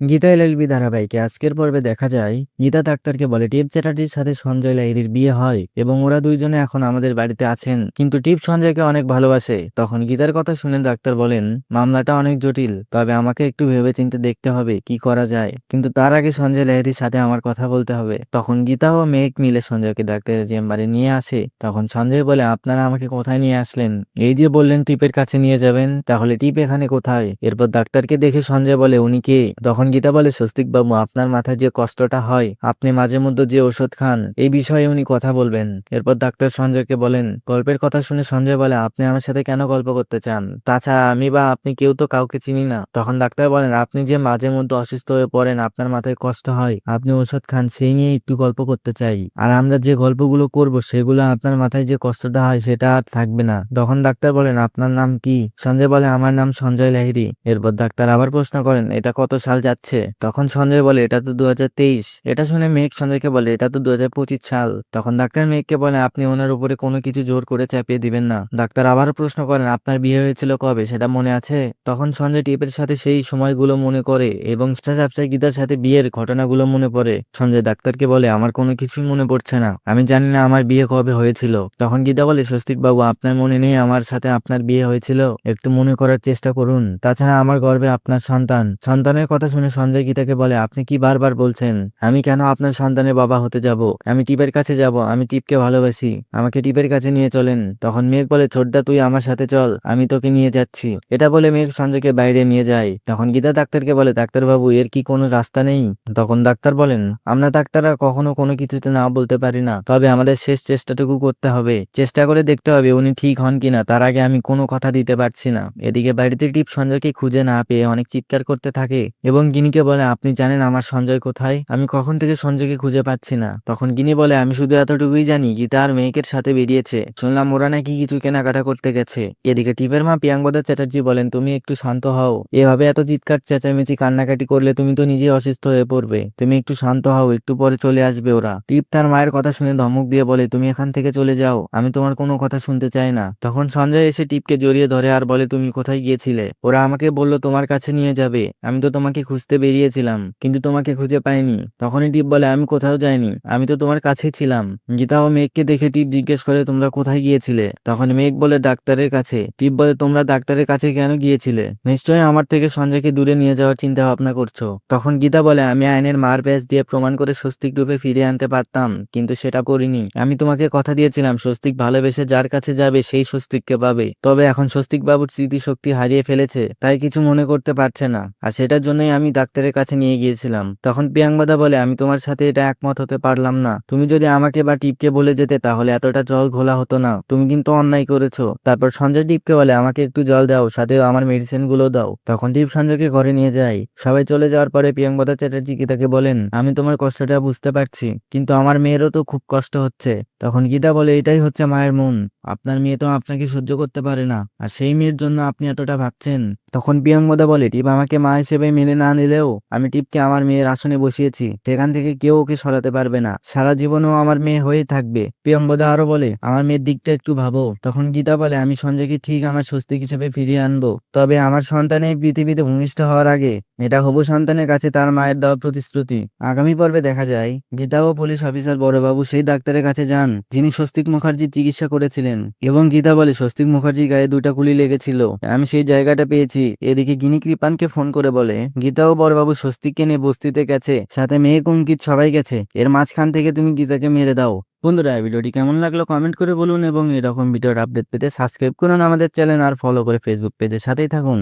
Gita LLB ধারাবাহিকে আজকের পর্বে দেখা যায় গীতা ডাক্তারকে বলে টিপ চ্যাটার্জির সাথে সঞ্জয় লাহিড়ীর বিয়ে হয় এবং ওরা দুইজনে এখন আমাদের বাড়িতে আছেন, কিন্তু টিপ সঞ্জয়কে অনেক ভালোবাসে। তখন গীতার কথা শুনে ডাক্তার বলেন, মামলাটা অনেক জটিল, তবে আমাকে একটু ভেবেচিন্তে দেখতে হবে কি করা যায়, কিন্তু তার আগে সঞ্জয় লাহিড়ীর সাথে আমার কথা বলতে হবে। তখন গীতা ও মেঘ মিলে সঞ্জয়কে ডাক্তারের চেম্বারে নিয়ে আসে। তখন সঞ্জয় বলে, আপনারা আমাকে কোথায় নিয়ে আসলেন? এই যে বললেন টিপের কাছে নিয়ে যাবেন, তাহলে টিপ এখানে কোথায়? এরপর ডাক্তারকে দেখে সঞ্জয় বলে, উনি কে? তখন গীতা বলে, স্বস্তিক বাবু, আপনার মাথায় যে কষ্টটা হয়, আপনি মাঝে মধ্যে যে ওষুধ খান, এই বিষয়ে উনি কথা বলবেন। এরপর ডাক্তার সঞ্জয়কে বলেন, গল্পের কথা শুনে সঞ্জয় বলে, আপনি আমার সাথে কেন গল্প করতে চান? তাছাড়া আমি বা আপনি কেউ তো কাউকে চিনি না। তখন ডাক্তার বলেন, আপনি যে মাঝে মধ্যে অসুস্থ হয়ে পড়েন, আপনার মাথায় কষ্ট হয়, আপনি ওষুধ খান, সেই নিয়ে একটু গল্প করতে চাই। আর আমরা যে গল্পগুলো করব সেগুলো আপনার মাথায় যে কষ্টটা হয় সেটা আর থাকবে না। তখন ডাক্তার বলেন, আপনার নাম কি? সঞ্জয় বলে, আমার নাম সঞ্জয় লাহিড়ী। এরপর ডাক্তার আবার প্রশ্ন করেন, এটা কত সাল যাচ্ছে? তখন সঞ্জয় বলে, এটা তো 2023। এটা শুনে মেঘ সঞ্জয়কে বলে, এটা তো 2025 সাল। তখন ডাক্তার মেঘকে বলে, আপনি ওনার উপরে কোনো কিছু জোর করে চাপিয়ে দিবেন না। ডাক্তার আবারও প্রশ্ন করেন, আপনার বিয়ে হয়েছিল কবে, সেটা মনে আছে? তখন সঞ্জয় টিপের সাথে সেই সময়গুলো মনে করে এবং চাচাই গীতার সাথে বিয়ের ঘটনাগুলো মনে পড়ে। সঞ্জয় ডাক্তারকে বলে, আমার কোনো কিছুই মনে পড়ছে না, আমি জানি না আমার বিয়ে কবে হয়েছিল। তখন গীতা বলে, স্বস্তিক বাবু, আপনার মনে নেই আমার সাথে আপনার বিয়ে হয়েছিল? একটু মনে করার চেষ্টা করুন। তাছাড়া আমার গর্ভে আপনার সন্তান। সন্তানের কথা শুনে সঞ্জয় গীতাকে বলে, আপনি কি বারবার বলছেন? আমি কেন আপনার সন্তানের বাবা হতে যাব? আমি টিপের কাছে যাব, আমি টিপকে ভালোবাসি, আমাকে টিপের কাছে নিয়ে চলেন। তখন মেঘ বলে, ছোটদা তুই আমার সাথে চল, আমি তোকে নিয়ে যাচ্ছি। এটা বলে মেঘ সঞ্জয়কে বাইরে নিয়ে যায়। তখন গীতা ডাক্তারকে বলে, ডাক্তারবাবু, এর কি কোনো রাস্তা নেই? তখন ডাক্তার বলেন, আমরা ডাক্তাররা কখনো কোনো কিছুতে না বলতে পারি না, তবে আমাদের শেষ চেষ্টাটুকু করতে হবে, চেষ্টা করে দেখতে হবে উনি ঠিক হন কিনা, তার আগে আমি কোনো কথা দিতে পারছি না। এদিকে বাড়িতে টিপ সঞ্জয়কে খুঁজে না পেয়ে অনেক চিৎকার করতে থাকে এবং গিনিকে বলে, আপনি জানেন আমার সঞ্জয় কোথায়? আমি কখন থেকে সঞ্জয়কে খুঁজে পাচ্ছি না। তখন গিনি বলে, আমি শুধু এতটুকুই জানি গীতা আর মেয়েকের সাথে বেরিয়েছে, শুনলাম ওরা নাকি কিছু কেনাকাটা করতে গেছে। এদিকে টিপের মা প্রিয়াঙ্গদা চ্যাটার্জি বলেন, তুমি একটু শান্ত হও, এভাবে এত চিৎকার চেঁচামেচি কান্নাকাটি করলে তুমি তো নিজে অসুস্থ হয়ে পড়বে, তুমি একটু শান্ত হও, একটু পরে চলে আসবে ওরা। টিপ তার মায়ের কথা শুনে ধমক দিয়ে বলে, তুমি এখান থেকে চলে যাও, আমি তোমার কোনো কথা শুনতে চাই না। তখন সঞ্জয় এসে টিপকে জড়িয়ে ধরে আর বলে, তুমি কোথায় গিয়েছিলে? ওরা আমাকে বলল তোমার কাছে নিয়ে যাবে, আমি তো তোমাকে খুঁজতে বেরিয়েছিলাম, কিন্তু তোমাকে খুঁজে পাইনি। তখনই টিপ বলে, আমি কোথাও যাইনি, আমি তো তোমার কাছেই ছিলাম। গীতা ও মেঘকে দেখে টিপ জিজ্ঞেস করে, তোমরা কোথায় গিয়েছিলে? তখন মেঘ বলে, ডাক্তারের কাছে। টিপ বলে, তোমরা ডাক্তারের কাছে কেন গিয়েছিলে? নিশ্চয়ই আমার থেকে সঞ্জয়কে দূরে নিয়ে যাওয়ার চিন্তা ভাবনা করছো। তখন গীতা বলে, আমি আইনের মার প্যাচ দিয়ে প্রমাণ করে স্বস্তিক রূপে ফিরে আনতে পারতাম, কিন্তু সেটা করিনি। আমি তোমাকে কথা দিয়েছিলাম স্বস্তিক ভালোবেসে যার কাছে যাবে সেই স্বস্তিককে পাবে, তবে এখন স্বস্তিক বাবুর স্মৃতিশক্তি হারিয়ে ফেলেছে, তাই কিছু মনে করতে পারছে না, আর সেটার জন্যই আমি ডাক্তারের কাছে নিয়ে গিয়েছিলাম। তখন প্রিয়াঙ্গদা বলে, আমি তোমার সাথে এটা একমত হতে পারলাম না, তুমি যদি আমাকে বা টিপকে বলে যেতে তাহলে এতটা জল ঘোলা হতো না, তুমি কিন্তু অন্যায় করেছো। তারপর সঞ্জয় টিপকে বলে, আমাকে একটু জল দাও, সাথে আমার মেডিসিন গুলো দাও। তখন টিপ সঞ্জয়কে ঘরে নিয়ে যায়। সবাই চলে যাওয়ার পরে প্রিয়াঙ্গদা চ্যাটার্জি গীতাকে বলেন, আমি তোমার কষ্টটা বুঝতে পারছি, কিন্তু আমার মেয়েরও তো খুব কষ্ট হচ্ছে। তখন গীতা বলে, এটাই হচ্ছে মায়ের মন, আপনার মেয়ে তো আপনাকে সহ্য করতে পারে না, আর সেই মেয়ের জন্য আপনি এতটা ভাবছেন। তখন প্রিয়াঙ্গদা বলে, টিপ আমাকে মা হিসেবে মেনে না নিলেও আমি টিপকে আমার মেয়ের আসনে বসিয়েছি, সেখান থেকে কেউ ওকে সরাতে পারবে না, সারা জীবনও আমার মেয়ে হয়ে থাকবে। প্রিয়াঙ্গদা আরো বলে, আমার মেয়ের দিকটা একটু ভাবো। তখন গীতা বলে, আমি সঞ্জয়কে ঠিক আমার স্বস্তিক হিসেবে ফিরিয়ে আনবো, তবে আমার সন্তান এই পৃথিবীতে ভূমিষ্ঠ হওয়ার আগে এটা হবু সন্তানের কাছে তার মায়ের দেওয়া প্রতিশ্রুতি। আগামী পর্বে দেখা যায় গীতা ও পুলিশ অফিসার বড়বাবু সেই ডাক্তারের কাছে যান যিনি স্বস্তিক মুখার্জির চিকিৎসা করেছিলেন, এবং গীতা বলে, স্বস্তিক মুখার্জির গায়ে 2টা গুলি লেগেছিল, আমি সেই জায়গাটা পেয়েছি। এদিকে গিনি কৃপানকে ফোন করে বলে, গীতা ও বড়বাবু স্বস্তিককে নিয়ে বস্তিতে গেছে, সাথে মেয়ে কুঙ্কিত সবাই গেছে, এর মাঝখান থেকে তুমি গীতাকে মেরে দাও। বন্ধুরা, ভিডিওটি কেমন লাগলো কমেন্ট করে বলুন এবং এরকম ভিডিওর আপডেট পেতে সাবস্ক্রাইব করুন আমাদের চ্যানেল আর ফলো করে ফেসবুক পেজের সাথেই থাকুন।